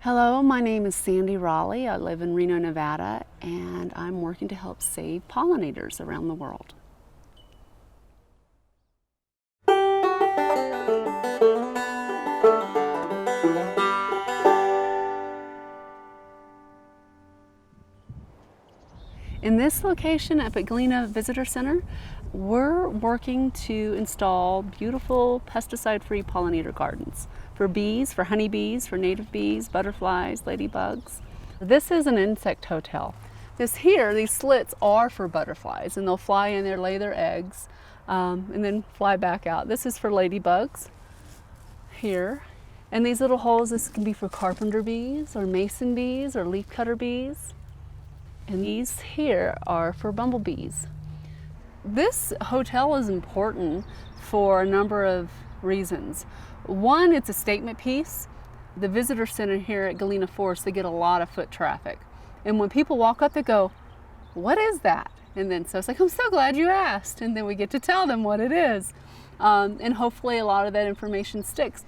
Hello, my name is Sandy Rowley. I live in Reno, Nevada, and I'm working to help save pollinators around the world. In this location up at Galena Visitor Center, we're working to install beautiful pesticide-free pollinator gardens for bees, for honeybees, for native bees, butterflies, ladybugs. This is an insect hotel. These slits are for butterflies, and they'll fly in there, lay their eggs, and then fly back out. This is for ladybugs here. And these little holes, this can be for carpenter bees or mason bees or leafcutter bees. And these here are for bumblebees. This hotel is important for a number of reasons. One, it's a statement piece. The visitor center here at Galena Forest, they get a lot of foot traffic. And when people walk up, they go, "What is that?" And then so it's like, "I'm so glad you asked." And then we get to tell them what it is. And hopefully a lot of that information sticks.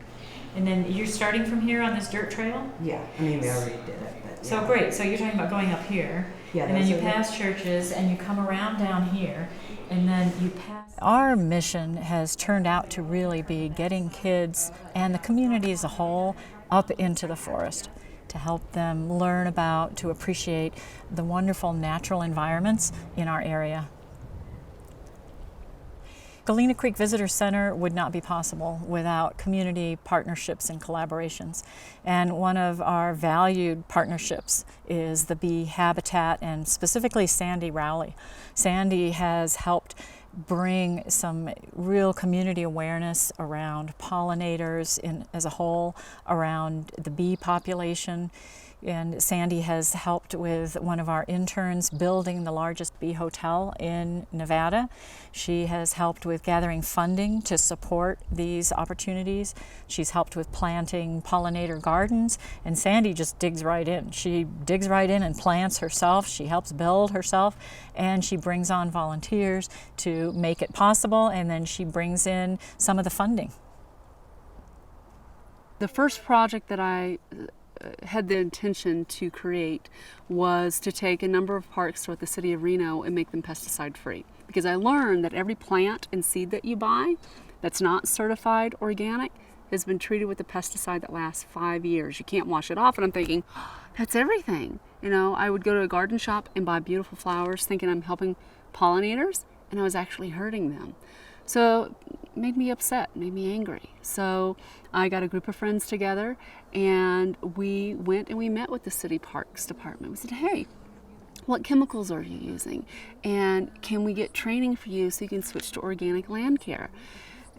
And then you're starting from here on this dirt trail? Yeah, I mean, we already did it, but So yeah. great, so you're talking about going up here, Yeah, and then those you are pass churches, and you come around down here, and then you pass. Our mission has turned out to really be getting kids and the community as a whole up into the forest to help them learn about, to appreciate the wonderful natural environments in our area. Galena Creek Visitor Center would not be possible without community partnerships and collaborations. And one of our valued partnerships is the bee habitat, and specifically Sandy Rowley. Sandy has helped bring some real community awareness around pollinators as a whole, around the bee population. And Sandy has helped with one of our interns building the largest bee hotel in Nevada. She has helped with gathering funding to support these opportunities. She's helped with planting pollinator gardens, and Sandy just digs right in. She digs right in and plants herself. She helps build herself, and she brings on volunteers to make it possible, and then she brings in some of the funding. The first project that I had the intention to create was to take a number of parks throughout the city of Reno and make them pesticide free. Because I learned that every plant and seed that you buy that's not certified organic has been treated with a pesticide that lasts 5 years. You can't wash it off. And I'm thinking, oh, that's everything. You know, I would go to a garden shop and buy beautiful flowers thinking I'm helping pollinators, and I was actually hurting them. So it made me upset, made me angry. So I got a group of friends together, and we went and we met with the city parks department. We said, "Hey, what chemicals are you using? And can we get training for you so you can switch to organic land care?"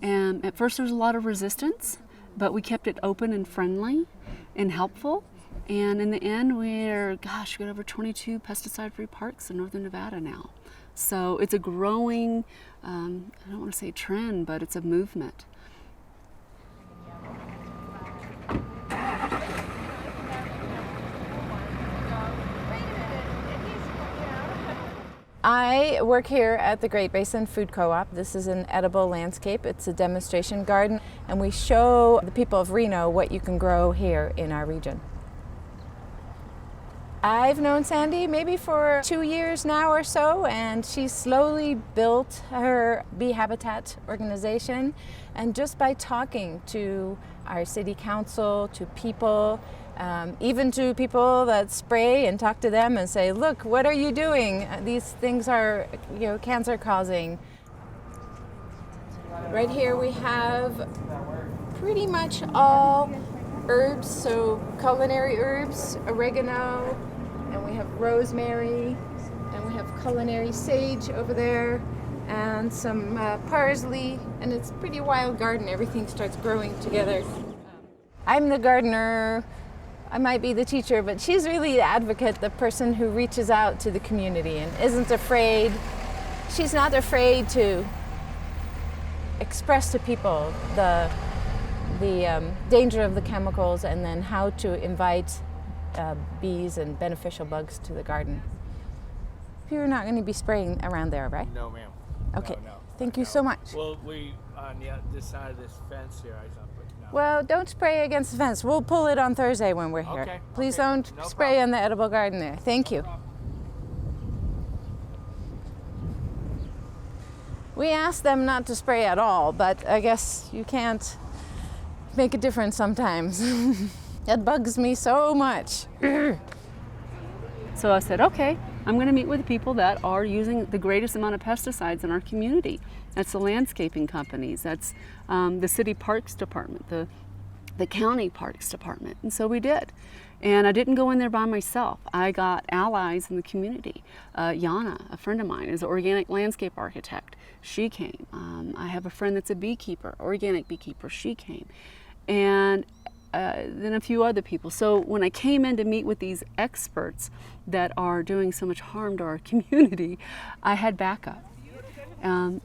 And at first there was a lot of resistance, but we kept it open and friendly and helpful. And in the end, we got over 22 pesticide-free parks in northern Nevada now. So it's a growing, I don't want to say trend, but it's a movement. I work here at the Great Basin Food Co-op. This is an edible landscape. It's a demonstration garden, and we show the people of Reno what you can grow here in our region. I've known Sandy maybe for 2 years now or so, and she's slowly built her bee habitat organization. And just by talking to our city council, to people, even to people that spray and talk to them and say, "Look, what are you doing? These things are, cancer causing." Right here we have pretty much all herbs, so culinary herbs, oregano, and we have rosemary, and we have culinary sage over there, and some parsley, and it's a pretty wild garden. Everything starts growing together. I'm the gardener. I might be the teacher, but she's really the advocate, the person who reaches out to the community and isn't afraid. She's not afraid to express to people the danger of the chemicals, and then how to invite bees and beneficial bugs to the garden. You're not going to be spraying around there, right? No, ma'am. Okay. No. Thank you so much. Well, we on this side of this fence here, I thought, but no. Well, don't spray against the fence. We'll pull it on Thursday when we're here. Okay, Please okay, don't no spray problem. on the edible garden there. Thank you. We asked them not to spray at all, but I guess you can't make a difference sometimes. That bugs me so much. So I said, okay, I'm going to meet with the people that are using the greatest amount of pesticides in our community. That's the landscaping companies, that's the city parks department, the county parks department. And so we did. And I didn't go in there by myself. I got allies in the community. Yana, a friend of mine, is an organic landscape architect. She came. I have a friend that's a beekeeper, organic beekeeper. She came. And then a few other people. So when I came in to meet with these experts that are doing so much harm to our community, I had backup.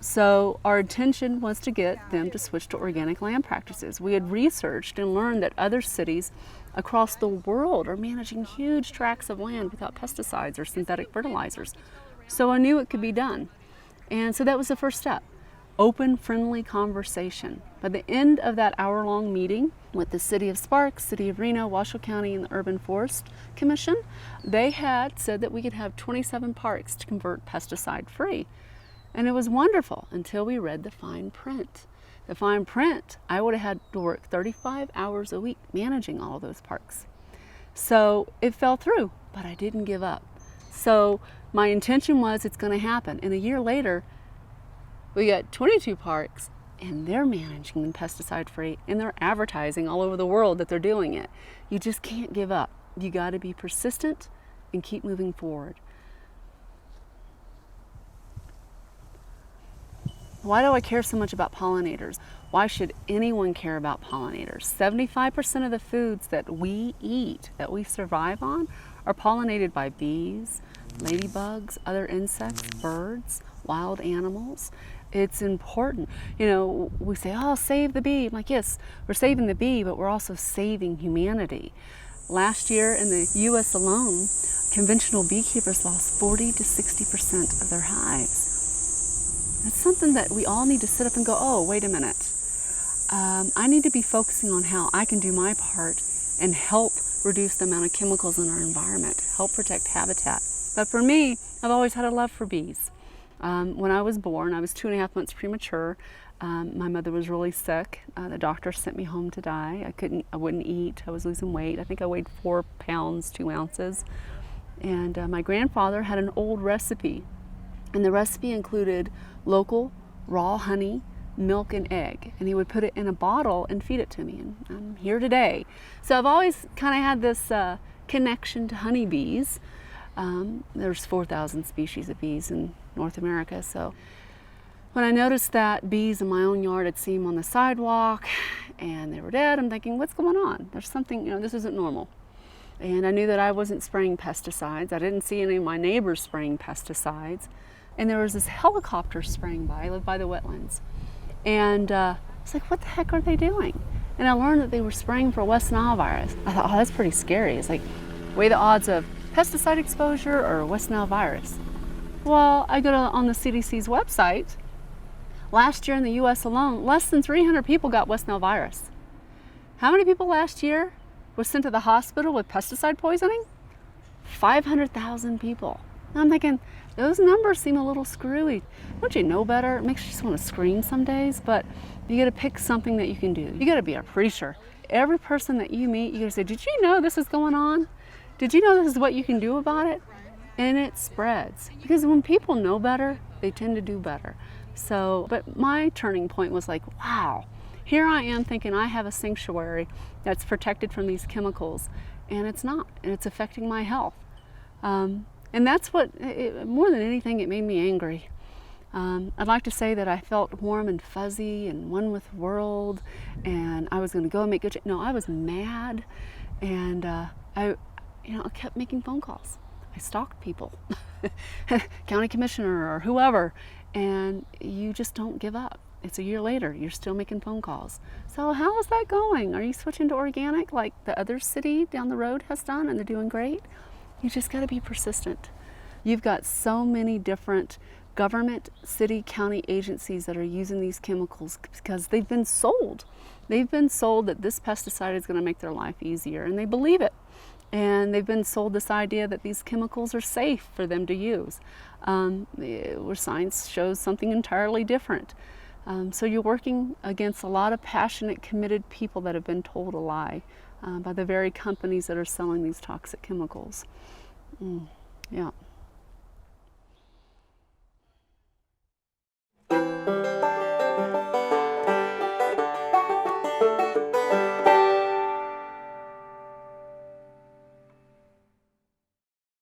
So our intention was to get them to switch to organic land practices. We had researched and learned that other cities across the world are managing huge tracts of land without pesticides or synthetic fertilizers. So I knew it could be done. And so that was the first step. Open, friendly conversation. By the end of that hour-long meeting with the City of Sparks, City of Reno, Washoe County, and the Urban Forest Commission, they had said that we could have 27 parks to convert pesticide-free. And it was wonderful until we read the fine print. The fine print, I would have had to work 35 hours a week managing all of those parks. So it fell through, but I didn't give up. So my intention was it's going to happen. And a year later, we got 22 parks, and they're managing them pesticide-free, and they're advertising all over the world that they're doing it. You just can't give up. You got to be persistent and keep moving forward. Why do I care so much about pollinators? Why should anyone care about pollinators? 75% of the foods that we eat, that we survive on, are pollinated by bees, ladybugs, other insects, birds, wild animals. It's important. You know, we say, oh, save the bee. I'm like, yes, we're saving the bee, but we're also saving humanity. Last year in the US alone, conventional beekeepers lost 40 to 60% of their hives. It's something that we all need to sit up and go, oh, wait a minute. I need to be focusing on how I can do my part and help reduce the amount of chemicals in our environment, help protect habitat. But for me, I've always had a love for bees. When I was born, I was 2.5 months premature. My mother was really sick. The doctor sent me home to die. I wouldn't eat. I was losing weight. I think I weighed 4 pounds, 2 ounces. And my grandfather had an old recipe. And the recipe included local raw honey, milk, and egg. And he would put it in a bottle and feed it to me. And I'm here today. So I've always kind of had this connection to honeybees. There's 4,000 species of bees in North America. So when I noticed that bees in my own yard, I'd see them on the sidewalk and they were dead, I'm thinking, what's going on? There's something, this isn't normal. And I knew that I wasn't spraying pesticides. I didn't see any of my neighbors spraying pesticides. And there was this helicopter spraying by. I live by the wetlands. And I was like, what the heck are they doing? And I learned that they were spraying for West Nile virus. I thought, oh, that's pretty scary. It's like, weigh the odds of pesticide exposure or West Nile virus. Well, I go on the CDC's website. Last year in the US alone, less than 300 people got West Nile virus. How many people last year were sent to the hospital with pesticide poisoning? 500,000 people. And I'm thinking, those numbers seem a little screwy. Don't you know better? It makes you just want to scream some days, but you got to pick something that you can do. You got to be a preacher. Every person that you meet, you got to say, did you know this is going on? Did you know this is what you can do about it? And it spreads. Because when people know better, they tend to do better. So, but my turning point was like, wow, here I am thinking I have a sanctuary that's protected from these chemicals, and it's not, and it's affecting my health. And that's what, more than anything, it made me angry. I'd like to say that I felt warm and fuzzy and one with the world, and I was going to go and make good. No, I was mad, and I kept making phone calls. I stalked people, county commissioner or whoever, and you just don't give up. It's a year later, you're still making phone calls. So how is that going? Are you switching to organic like the other city down the road has done and they're doing great? You just got to be persistent. You've got so many different government, city, county agencies that are using these chemicals because they've been sold They've been sold that this pesticide is going to make their life easier, and they believe it. And they've been sold this idea that these chemicals are safe for them to use, where science shows something entirely different. So you're working against a lot of passionate, committed people that have been told a lie by the very companies that are selling these toxic chemicals. Yeah.